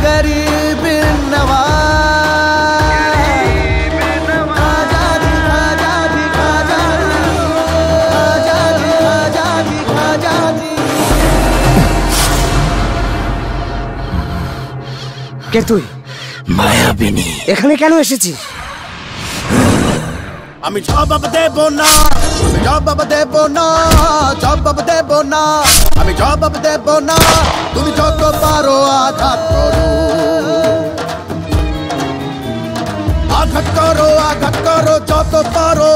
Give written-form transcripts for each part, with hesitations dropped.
गरीब नवाज, आजादी आजादी आजादी आजादी आजादी आजादी। কে তুই? মায়াবিনী। এখানে কেন এসেছিস? আমি জবাব দেব না, আমি জবাব দেব না, জবাব দেব না, আমি জবাব দেব না। তুমি যত পারো আঘাত করো, আঘাত করো, আঘাত করো যত পারো,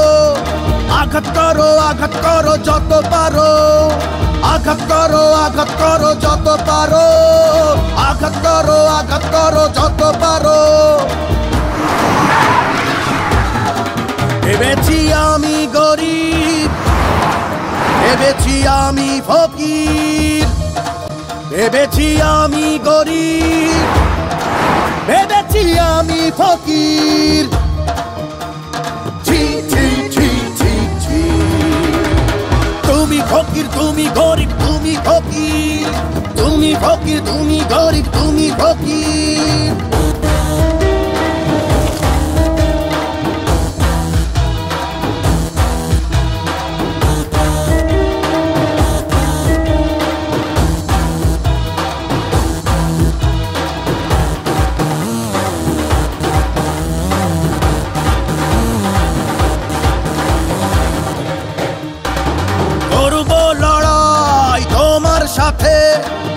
আঘাত করো, আঘাত করো যত পারো, আঘাত করো, আঘাত করো যত পারো, আঘাত করো, আঘাত করো যত পারো। ভেবেছি আমি গরিব, ভেবেছি আমি ফকির, ভেবেছি আমি গরিব, ভেবেছি আমি ফকির। ছি ছি ছি ছি ছি, তুমি ফকির, তুমি গরিব, তুমি ফকির, তুমি ফকির, তুমি গরিব, তুমি ফকির। সাথে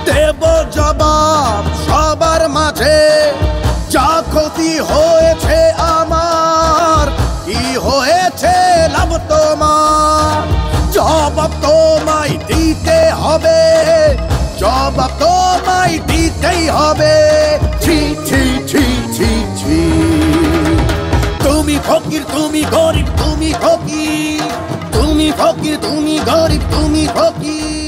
দেব জবাব সবার মাঝে, যা ক্ষতি হয়েছে আমার, কি হয়েছে লাভ তোমার, জবাব তোমায় দিতে হবে, জবাব তোমায় দিতেই হবে। ছি ছি ছি ছি ছি, তুমি ফকির, তুমি গরিব, তুমি ফকির, তুমি ফকির, তুমি গরিব, তুমি ফকির।